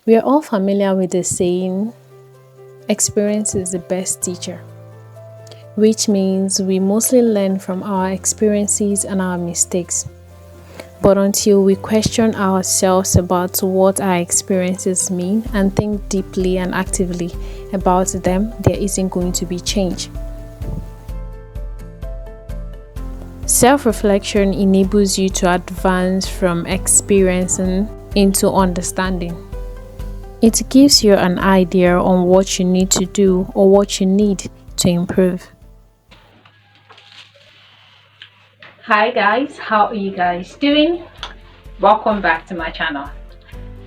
We are all familiar with the saying, experience is the best teacher, which means we mostly learn from our experiences and our mistakes. But until we question ourselves about what our experiences mean and think deeply and actively about them, there isn't going to be change. Self-reflection enables you to advance from experiencing into understanding. It gives you an idea on what you need to do or what you need to improve. Hi guys, how are you guys doing? Welcome back to my channel.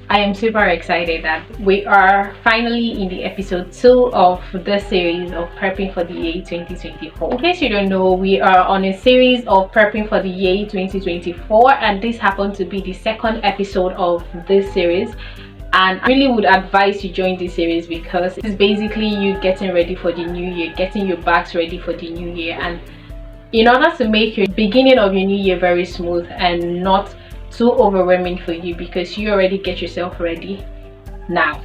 I am super excited that we are finally in the episode 2 of the series of prepping for the year 2024. In case you don't know, we are on a series of prepping for the year 2024, and this happened to be the second episode of this series. And I really would advise you join this series because it's basically you getting ready for the new year, getting your bags ready for the new year, and in order to make your beginning of your new year very smooth and not too overwhelming for you, because you already get yourself ready now.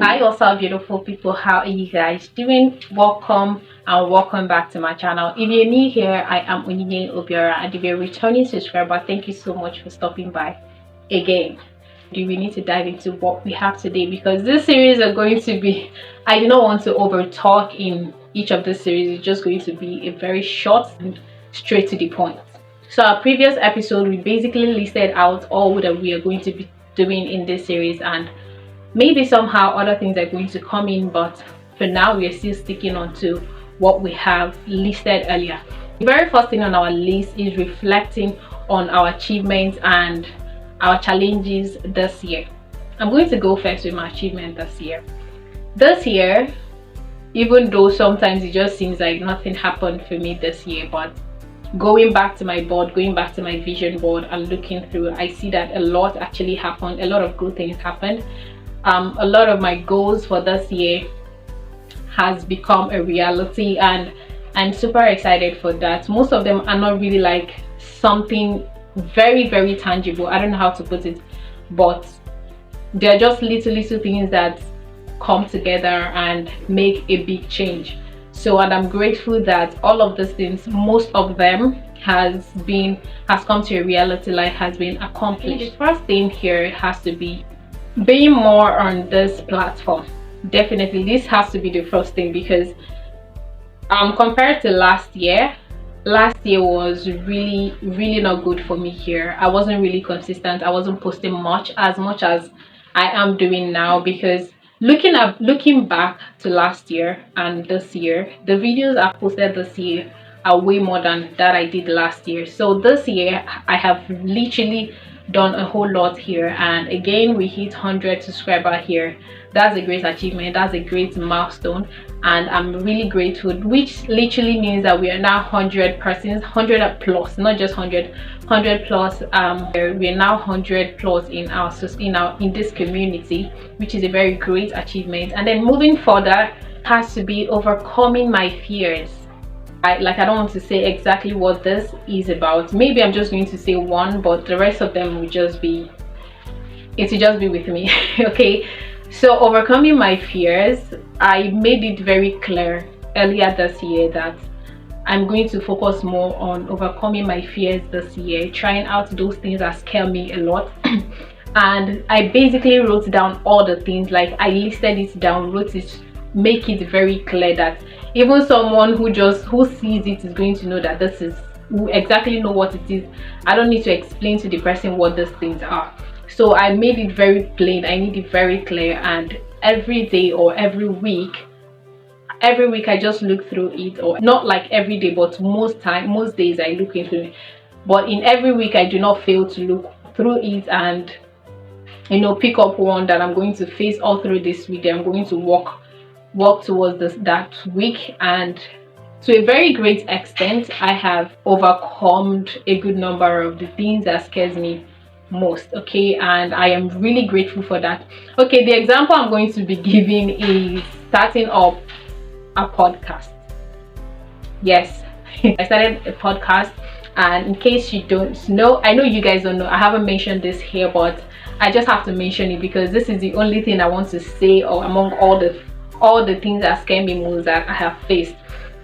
Hi, what's up, beautiful people? How are you guys doing? Welcome and welcome back to my channel. If you're new here, I am Onyinye Obiora, and if you're a returning subscriber, thank you so much for stopping by again. Do we need to dive into what we have today, because this series are going to be, I do not want to over talk in each of this series. It's just going to be a very short and straight to the point. So our previous episode, we basically listed out all that we are going to be doing in this series, and maybe somehow other things are going to come in, but for now we are still sticking on to what we have listed earlier. The very first thing on our list is reflecting on our achievements and our challenges this year. I'm going to go first with my achievement this year. This year, even though sometimes it just seems like nothing happened for me this year, but going back to my board, going back to my vision board and looking through, I see that a lot actually happened. A lot of good things happened. A lot of my goals for this year has become a reality, and I'm super excited for that. Most of them are not really like something very tangible. I don't know how to put it, but they're just little things that come together and make a big change. So, and I'm grateful that all of these things, most of them has come to a reality, like has been accomplished. The first thing here has to be being more on this platform. Definitely this has to be the first thing, because compared to last year was really not good for me here. I wasn't really consistent. I wasn't posting much as I am doing now, because looking back to last year and this year, the videos I posted this year are way more than that I did last year. So this year I have literally done a whole lot here, and again we hit 100 subscribers here. That's a great achievement, that's a great milestone, and I'm really grateful, which literally means that we are now 100 persons, 100 plus, not just 100 plus. We're now 100 plus in this community, which is a very great achievement. And then moving further has to be overcoming my fears. I don't want to say exactly what this is about. Maybe I'm just going to say one, but the rest of them will just be with me. Okay, so overcoming my fears, I made it very clear earlier this year that I'm going to focus more on overcoming my fears this year, trying out those things that scare me a lot. And I basically wrote down all the things, like I listed it down, make it very clear that even someone who sees it is going to know that this is, who exactly know what it is. I don't need to explain to the person what these things are. So I made it very plain, I made it very clear, and every day or every week I just look through it, or not like every day, but most days I look into it. But in every week I do not fail to look through it and pick up one that I'm going to face all through this week. I'm going to walk towards that week, and to a very great extent I have overcome a good number of the things that scares me most. Okay, and I am really grateful for that. Okay, the example I'm going to be giving is starting up a podcast. Yes, I started a podcast, And in case you don't know, I know you guys don't know, I haven't mentioned this here, but I just have to mention it because this is the only thing I want to say, or among all the things that scare me most that I have faced.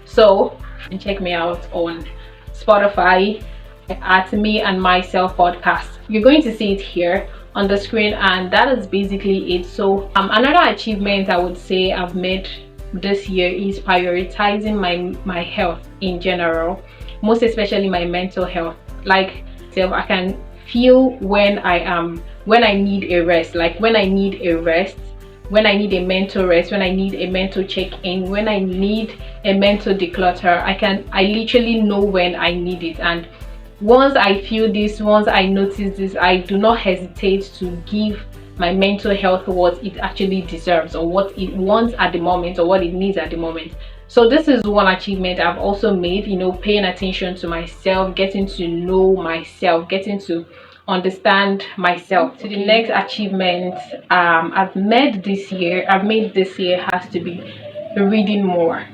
So check me out on Spotify at Me and Myself podcast. You're going to see it here on the screen, and that is basically it. So another achievement I would say I've made this year is prioritizing my health in general, most especially my mental health. Like, so I can feel when I need a rest, like when I need a rest, when I need a mental rest, when I need a mental check-in, when I need a mental declutter. I literally know when I need it, and once I feel this, once I notice this, I do not hesitate to give my mental health what it actually deserves, or what it wants at the moment, or what it needs at the moment. So this is one achievement I've also made, you know, paying attention to myself, getting to know myself, getting to understand myself. To the next achievement I've made this year has to be reading more.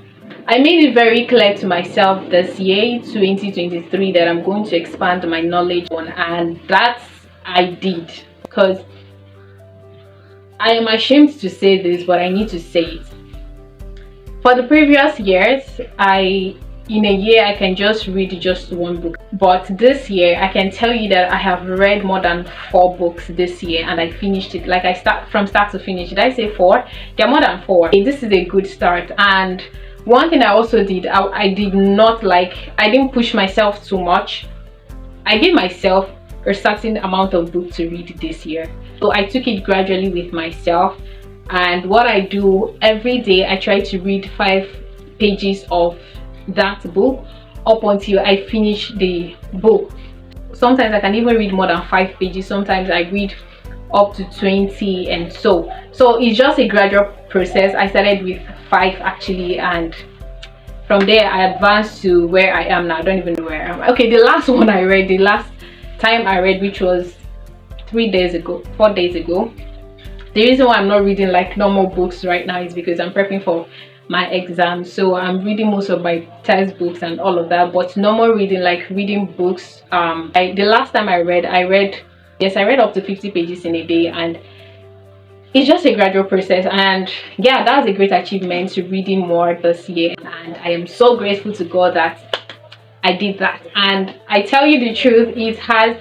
I made it very clear to myself this year, 2023, that I'm going to expand my knowledge on, and that's I did. Because I am ashamed to say this, but I need to say it. For the previous years, in a year I can just read just one book, but this year I can tell you that I have read more than 4 books this year, and I finished it. Like, I start from start to finish. Did I say 4? There are more than 4. This is a good start. And one thing I also did, I didn't push myself too much. I gave myself a certain amount of book to read this year, so I took it gradually with myself. And what I do every day, I try to read 5 pages of that book up until I finish the book. Sometimes I can even read more than 5 pages. Sometimes I read up to 20, and so it's just a gradual process. I started with 5 actually, and from there I advanced to where I am now. I don't even know where I am. Okay, the last time I read, which was 4 days ago. The reason why I'm not reading like normal books right now is because I'm prepping for my exam, so I'm reading most of my test books and all of that. But normal reading, like reading books, the last time I read up to 50 pages in a day, and it's just a gradual process. And yeah, that's a great achievement, to reading more this year, and I am so grateful to God that I did that. And I tell you the truth, it has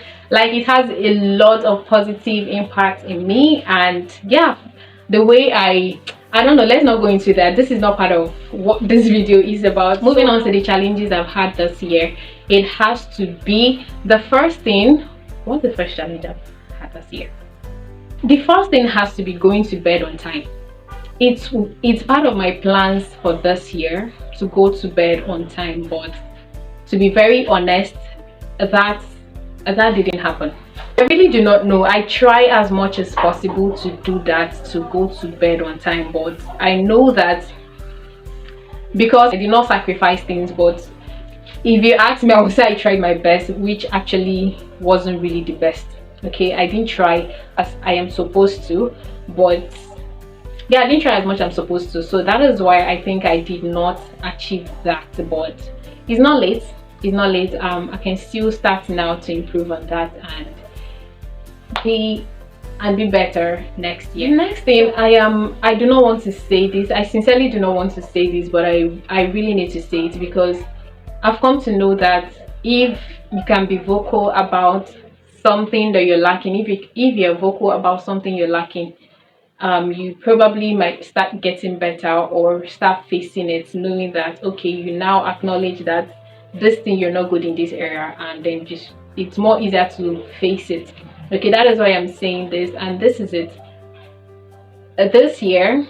a lot of positive impact in me. And yeah, the way I don't know, let's not go into that. This is not part of what this video is about. Moving on to the challenges I've had this year, it has to be the first thing. What's the first challenge I've had this year? The first thing has to be going to bed on time. It's part of my plans for this year to go to bed on time, but to be very honest, that didn't happen. I really do not know. I try as much as possible to do that, to go to bed on time, but I know that because I did not sacrifice things. But if you ask me, I would say I tried my best, which actually wasn't really the best. Okay, I didn't try as I am supposed to, but yeah, I didn't try as much as I'm supposed to. So that is why I think I did not achieve that. But it's not late. I can still start now to improve on that and be better next year. The next thing, I do not want to say this, I sincerely do not want to say this, but I really need to say it, because I've come to know that if you can be vocal about something that you're lacking, if you're vocal about something you're lacking, you probably might start getting better, or start facing it, knowing that okay, you now acknowledge that this thing you're not good in this area, and then just it's more easier to face it. Okay, that is why I'm saying this, and this is it. This year,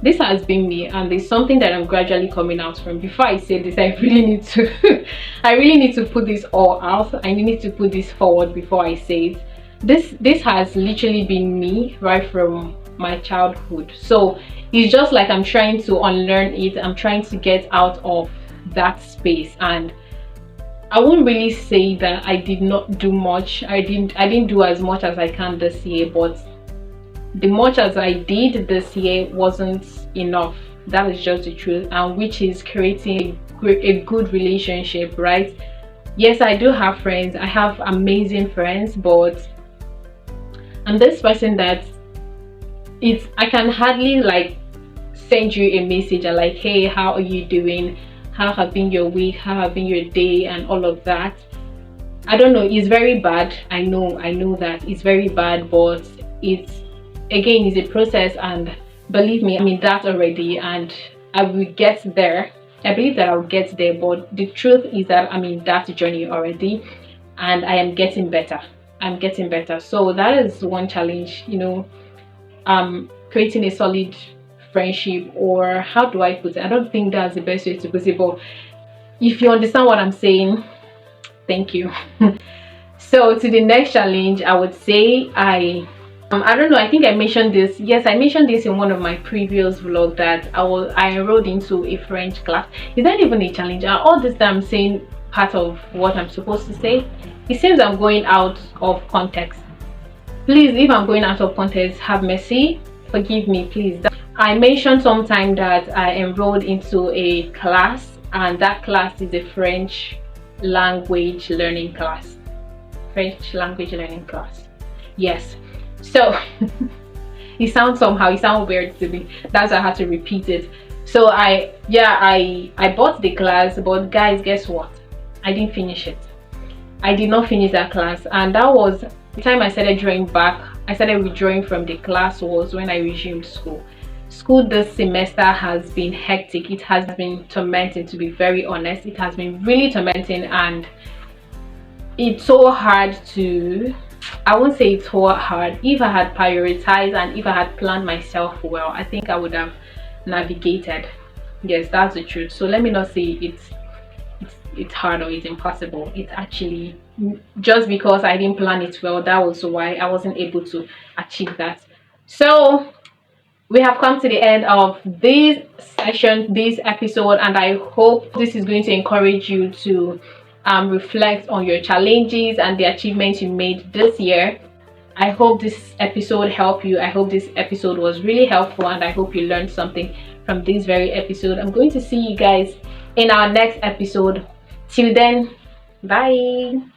this has been me, and it's something that I'm gradually coming out from. Before I say this, I really need to I really need to put this all out. I need to put this forward before I say it. This has literally been me right from my childhood. So it's just like I'm trying to unlearn it. I'm trying to get out of that space, and I won't really say that I did not do much. I didn't do as much as I can this year, but the much as I did this year wasn't enough. That is just the truth, and which is creating a good relationship, right, Yes, I do have friends. I have amazing friends, but I'm this person that I can hardly like send you a message and like, hey, how are you doing? How have been your week? How have been your day? And all of that. I don't know, it's very bad. I know that it's very bad, but it's again, it's a process, and believe me, I'm in that already, and I will get there. I believe that I'll get there, but the truth is that I'm in that journey already, and I am getting better. I'm getting better. So that is one challenge, creating a solid friendship, or how do I put it? I don't think that's the best way to put it, but if you understand what I'm saying, thank you. So to the next challenge, I would say I don't know, I think I mentioned this. Yes, I mentioned this in one of my previous vlog that I enrolled into a French class. Is that even a challenge? All this time I'm saying part of what I'm supposed to say. It seems I'm going out of context. Please, if I'm going out of context, have mercy, forgive me, please. I mentioned sometime that I enrolled into a class, and that class is a French language learning class. French language learning class. Yes. So it sounds weird to me. That's why I had to repeat it. So I bought the class, but guys, guess what? I didn't finish it. I did not finish that class, and that was the time I started drawing back. I started withdrawing from the class was when I resumed school. School this semester has been hectic. It has been tormenting, to be very honest. It has been really tormenting, and it's so hard to, I won't say it's so hard. If I had prioritized and if I had planned myself well, I think I would have navigated. Yes, that's the truth. So let me not say it's hard or it's impossible. It's actually just because I didn't plan it well, that was why I wasn't able to achieve that. So we have come to the end of this session, this episode, and I hope this is going to encourage you to reflect on your challenges and the achievements you made this year. I hope this episode helped you. I hope this episode was really helpful, and I hope you learned something from this very episode. I'm going to see you guys in our next episode. Till then, bye.